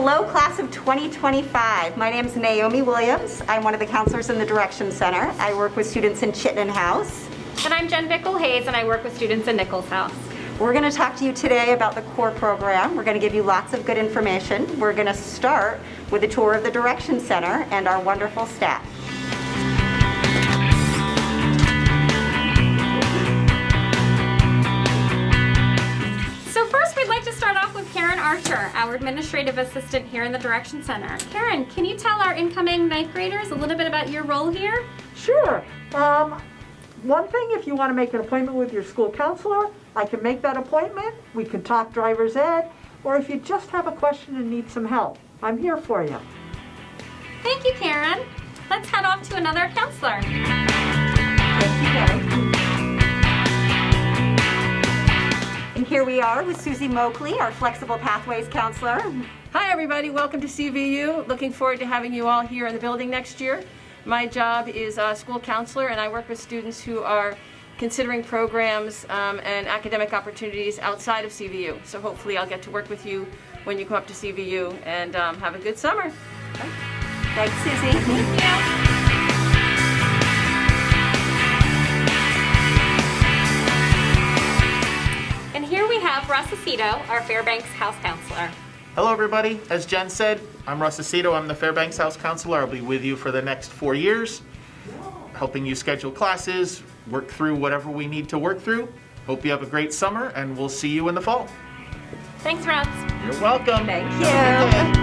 Hello, class of 2025. My name is Naomi Williams. I'm one of the counselors in the Direction Center. I work with students in Chittenden House. And I'm Jen Bickle-Hayes, and I work with students in Nichols House. We're going to talk to you today about the CORE program. We're going to give you lots of good information. We're going to start with a tour of the Direction Center and our wonderful staff. So first, we'd like to start off with Karen Archer, our administrative assistant here in the Direction Center. Karen, can you tell our incoming ninth graders a little bit about your role here? Sure. One thing, if you want to make an appointment with your school counselor, I can make that appointment. We can talk driver's ed, or if you just have a question and need some help, I'm here for you. Thank you, Karen. Let's head off to another counselor. Thank you, Karen. And here we are with Susie Moakley, our Flexible Pathways counselor. Hi everybody, welcome to CVU. Looking forward to having you all here in the building next year. My job is a school counselor, and I work with students who are considering programs and academic opportunities outside of CVU. So hopefully I'll get to work with you when you come up to CVU, and have a good summer. Thanks, Susie. Thank you. And here we have Russ Aceto, our Fairbanks House Counselor. Hello everybody, as Jen said, I'm Russ Aceto. I'm the Fairbanks House Counselor. I'll be with you for the next 4 years, helping you schedule classes, work through whatever we need to work through. Hope you have a great summer, and we'll see you in the fall. Thanks, Russ. You're welcome. Thank Have a good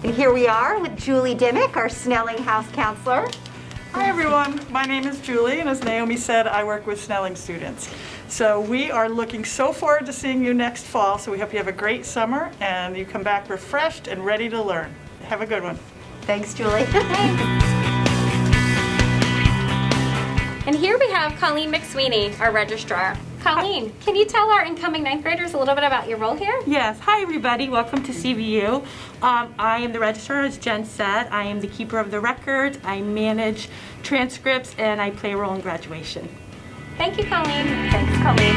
you. And here we are with Julie Dimmick, our Snelling House Counselor. Hi everyone, my name is Julie, and as Naomi said, I work with Snelling students. So we are looking so forward to seeing you next fall, so we hope you have a great summer and you come back refreshed and ready to learn. Have a good one. Thanks, Julie. And here we have Colleen McSweeney, our registrar. Colleen, can you tell our incoming ninth graders a little bit about your role here? Yes. Hi, everybody. Welcome to CVU. I am the registrar, as Jen said. I am the keeper of the records. I manage transcripts, and I play a role in graduation. Thank you, Colleen. Thanks, Colleen.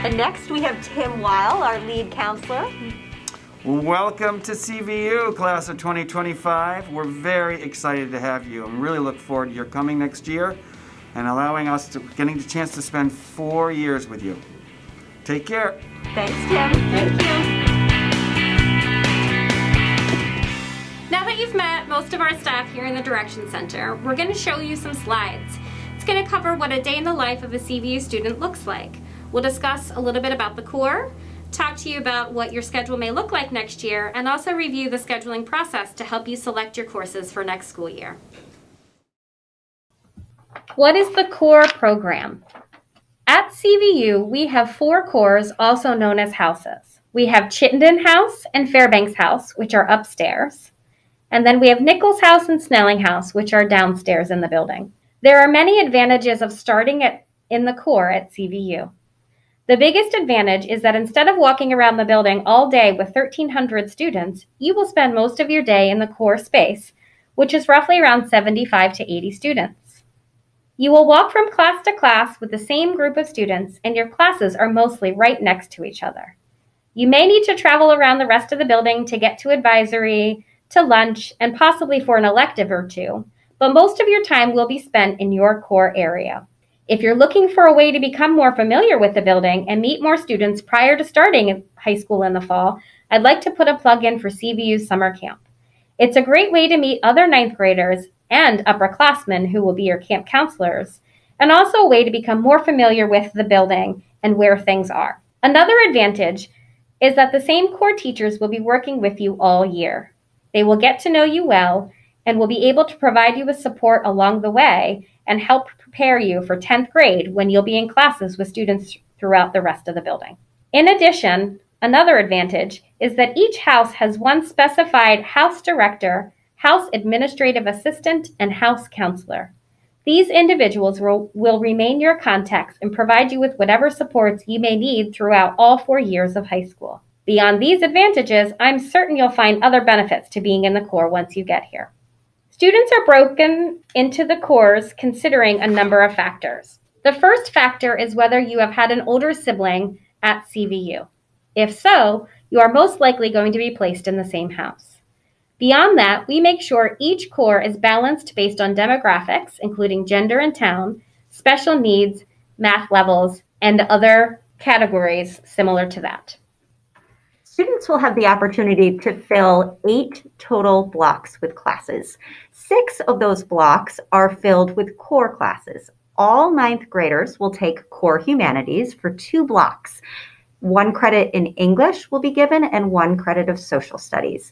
And next we have Tim Weil, our lead counselor. Welcome to CVU, class of 2025. We're very excited to have you and really look forward to your coming next year and allowing us to getting the chance to spend 4 years with you. Take care. Thanks, Tim. Thank you. Now that you've met most of our staff here in the Direction Center, we're going to show you some slides. It's going to cover what a day in the life of a CVU student looks like. We'll discuss a little bit about the core, talk to you about what your schedule may look like next year, and also review the scheduling process to help you select your courses for next school year. What is the core program? At CVU, we have 4 cores, also known as houses. We have Chittenden House and Fairbanks House, which are upstairs. And then we have Nichols House and Snelling House, which are downstairs in the building. There are many advantages of starting in the core at CVU. The biggest advantage is that instead of walking around the building all day with 1,300 students, you will spend most of your day in the core space, which is roughly around 75 to 80 students. You will walk from class to class with the same group of students, and your classes are mostly right next to each other. You may need to travel around the rest of the building to get to advisory, to lunch, and possibly for an elective or two, but most of your time will be spent in your core area. If you're looking for a way to become more familiar with the building and meet more students prior to starting high school in the fall, I'd like to put a plug in for CVU Summer Camp. It's a great way to meet other ninth graders and upperclassmen who will be your camp counselors, and also a way to become more familiar with the building and where things are. Another advantage is that the same core teachers will be working with you all year. They will get to know you well and will be able to provide you with support along the way and help prepare you for 10th grade when you'll be in classes with students throughout the rest of the building. In addition, another advantage is that each house has one specified house director, house administrative assistant, and house counselor. These individuals will remain your contacts and provide you with whatever supports you may need throughout all 4 years of high school. Beyond these advantages, I'm certain you'll find other benefits to being in the core once you get here. Students are broken into the cores considering a number of factors. The first factor is whether you have had an older sibling at CVU. If so, you are most likely going to be placed in the same house. Beyond that, we make sure each core is balanced based on demographics, including gender and town, special needs, math levels, and other categories similar to that. Students will have the opportunity to fill 8 total blocks with classes. 6 of those blocks are filled with core classes. All 9th graders will take core humanities for 2 blocks. 1 credit in English will be given and 1 credit of social studies.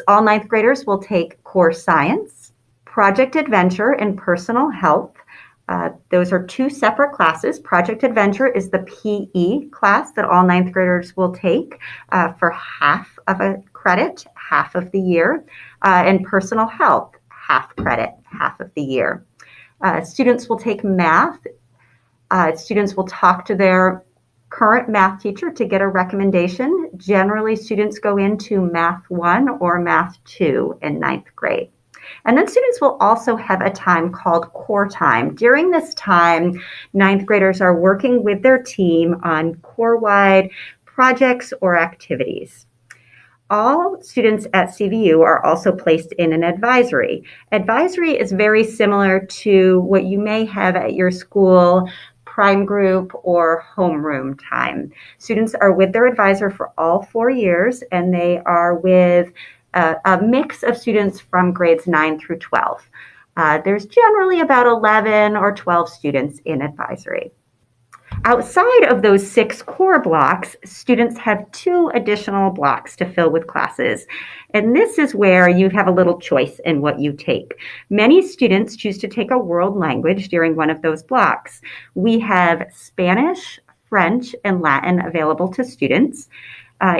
All 9th graders will take core science, project adventure, and personal health. Those are 2 separate classes. Project Adventure is the PE class that all 9th graders will take for half of a credit, half of the year, and Personal Health, half credit, half of the year. Students will take math. Students will talk to their current math teacher to get a recommendation. Generally, students go into Math 1 or Math 2 in 9th grade. And then students will also have a time called core time. During this time, 9th graders are working with their team on core-wide projects or activities. All students at CVU are also placed in an advisory. Advisory is very similar to what you may have at your school prime group or homeroom time. Students are with their advisor for all 4 years, and they are with a mix of students from grades 9 through 12. There's generally about 11 or 12 students in advisory. Outside of those 6 core blocks, students have 2 additional blocks to fill with classes. And this is where you have a little choice in what you take. Many students choose to take a world language during one of those blocks. We have Spanish, French, and Latin available to students.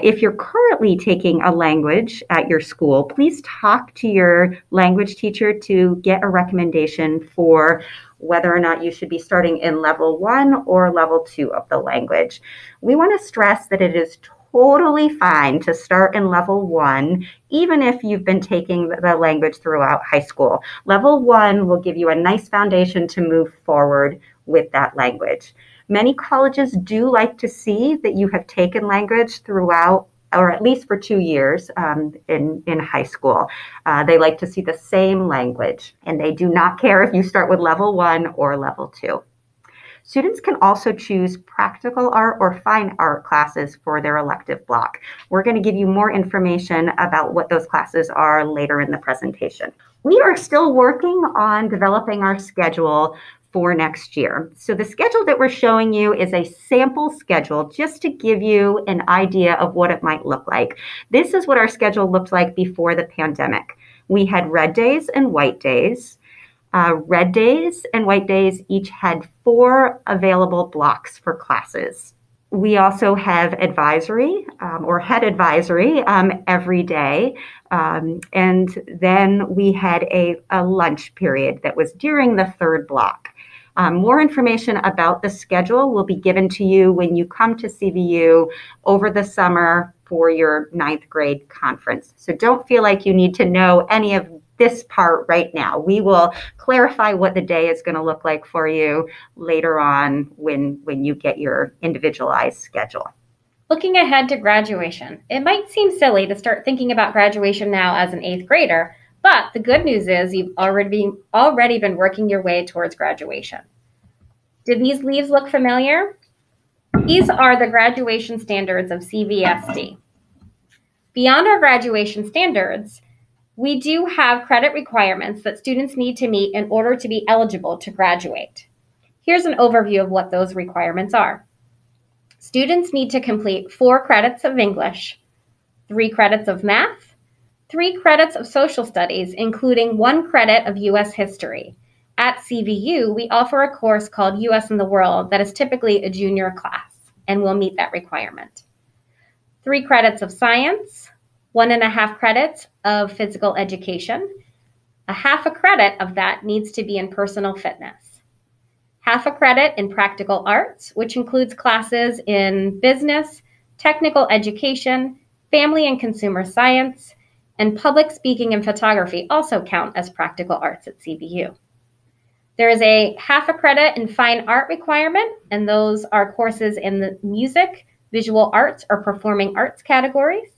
If you're currently taking a language at your school, please talk to your language teacher to get a recommendation for whether or not you should be starting in level 1 or level 2 of the language. We want to stress that it is totally fine to start in level 1, even if you've been taking the language throughout high school. Level 1 will give you a nice foundation to move forward with that language. Many colleges do like to see that you have taken language throughout, or at least for 2 years in high school. They like to see the same language, and they do not care if you start with level 1 or level 2. Students can also choose practical art or fine art classes for their elective block. We're going to give you more information about what those classes are later in the presentation. We are still working on developing our schedule for next year. So the schedule that we're showing you is a sample schedule just to give you an idea of what it might look like. This is what our schedule looked like before the pandemic. We had red days and white days. Red days and white days each had 4 available blocks for classes. We also have advisory or had advisory every day. And then we had a lunch period that was during the 3rd block. More information about the schedule will be given to you when you come to CVU over the summer for your 9th grade conference. So don't feel like you need to know any of this part right now. We will clarify what the day is going to look like for you later on when you get your individualized schedule. Looking ahead to graduation, it might seem silly to start thinking about graduation now as an 8th grader, but the good news is you've already been working your way towards graduation. Did these leaves look familiar? These are the graduation standards of CVSD. Beyond our graduation standards, we do have credit requirements that students need to meet in order to be eligible to graduate. Here's an overview of what those requirements are. Students need to complete 4 credits of English, 3 credits of math, 3 credits of social studies, including 1 credit of U.S. history. At CVU, we offer a course called U.S. and the World that is typically a junior class and will meet that requirement. 3 credits of science, 1.5 credits of physical education. A half a credit of that needs to be in personal fitness. Half a credit in practical arts, which includes classes in business, technical education, family and consumer science, And public speaking and photography also count as practical arts at CVU. There is a half a credit in fine art requirement, and those are courses in the music, visual arts, or performing arts categories.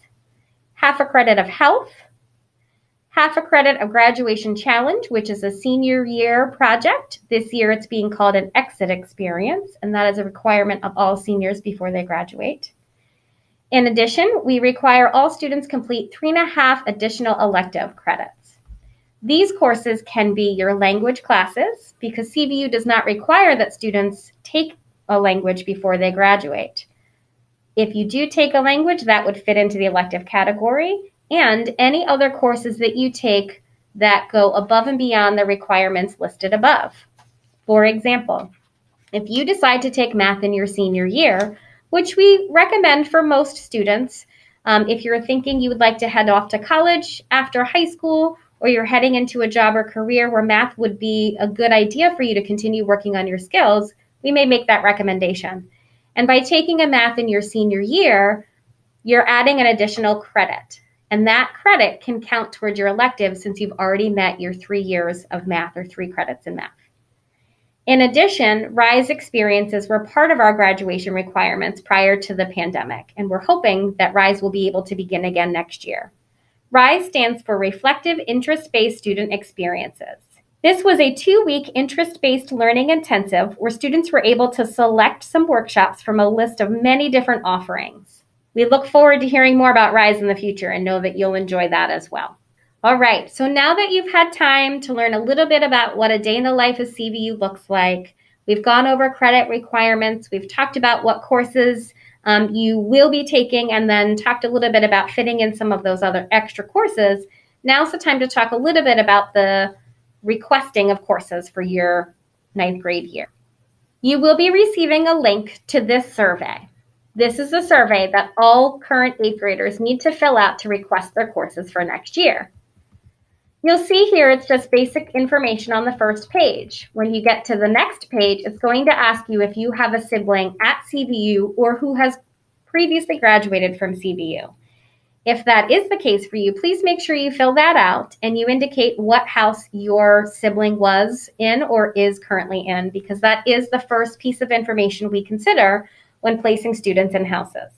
Half a credit of health. Half a credit of graduation challenge, which is a senior year project. This year it's being called an exit experience, and that is a requirement of all seniors before they graduate. In addition, we require all students complete 3.5 additional elective credits. These courses can be your language classes, because CVU does not require that students take a language before they graduate. If you do take a language, that would fit into the elective category, and any other courses that you take that go above and beyond the requirements listed above. For example, if you decide to take math in your senior year, which we recommend for most students, if you're thinking you would like to head off to college after high school, or you're heading into a job or career where math would be a good idea for you to continue working on your skills, we may make that recommendation. And by taking a math in your senior year, you're adding an additional credit. And that credit can count towards your elective since you've already met your 3 years of math or 3 credits in math. In addition, RISE experiences were part of our graduation requirements prior to the pandemic, and we're hoping that RISE will be able to begin again next year. RISE stands for Reflective Interest-Based Student Experiences. This was a 2-week interest-based learning intensive where students were able to select some workshops from a list of many different offerings. We look forward to hearing more about RISE in the future and know that you'll enjoy that as well. All right, so now that you've had time to learn a little bit about what a day in the life of CVU looks like, we've gone over credit requirements, we've talked about what courses you will be taking, and then talked a little bit about fitting in some of those other extra courses. Now's the time to talk a little bit about the requesting of courses for your 9th grade year. You will be receiving a link to this survey. This is a survey that all current 8th graders need to fill out to request their courses for next year. You'll see here it's just basic information on the first page. When you get to the next page, it's going to ask you if you have a sibling at CVU or who has previously graduated from CVU. If that is the case for you, please make sure you fill that out and you indicate what house your sibling was in or is currently in, because that is the first piece of information we consider when placing students in houses.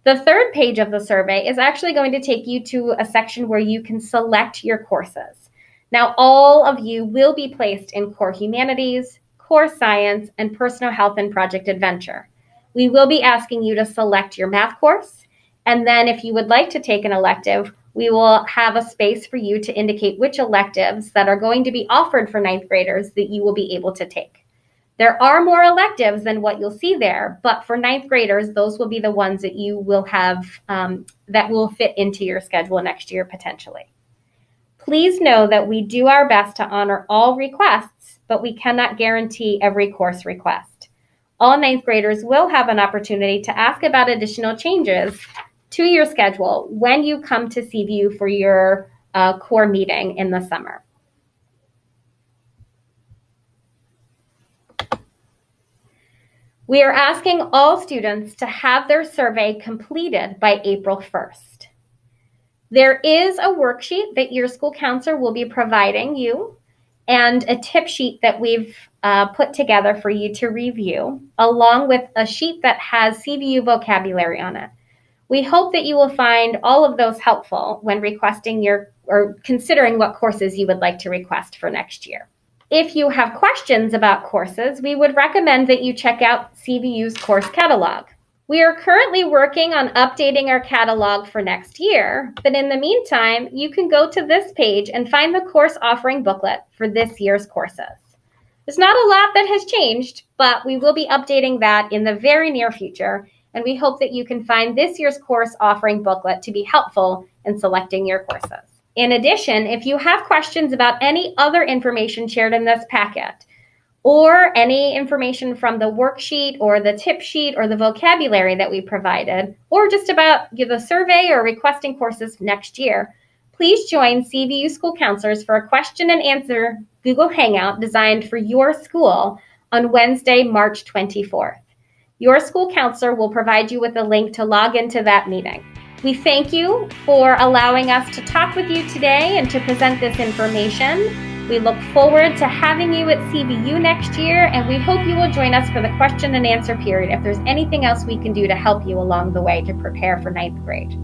The third page of the survey is actually going to take you to a section where you can select your courses. Now, all of you will be placed in Core Humanities, Core Science, and Personal Health and Project Adventure. We will be asking you to select your math course, and then if you would like to take an elective, we will have a space for you to indicate which electives that are going to be offered for 9th graders that you will be able to take. There are more electives than what you'll see there, but for 9th graders, those will be the ones that you will have that will fit into your schedule next year potentially. Please know that we do our best to honor all requests, but we cannot guarantee every course request. All 9th graders will have an opportunity to ask about additional changes to your schedule when you come to CVU for your core meeting in the summer. We are asking all students to have their survey completed by April 1st. There is a worksheet that your school counselor will be providing you and a tip sheet that we've put together for you to review, along with a sheet that has CVU vocabulary on it. We hope that you will find all of those helpful when requesting or considering what courses you would like to request for next year. If you have questions about courses, we would recommend that you check out CVU's course catalog. We are currently working on updating our catalog for next year, but in the meantime, you can go to this page and find the course offering booklet for this year's courses. There's not a lot that has changed, but we will be updating that in the very near future, and we hope that you can find this year's course offering booklet to be helpful in selecting your courses. In addition, if you have questions about any other information shared in this packet, or any information from the worksheet or the tip sheet or the vocabulary that we provided, or just about the survey or requesting courses next year, please join CVU school counselors for a question and answer Google Hangout designed for your school on Wednesday, March 24th. Your school counselor will provide you with a link to log into that meeting. We thank you for allowing us to talk with you today and to present this information. We look forward to having you at CVU next year, and we hope you will join us for the question and answer period if there's anything else we can do to help you along the way to prepare for ninth grade.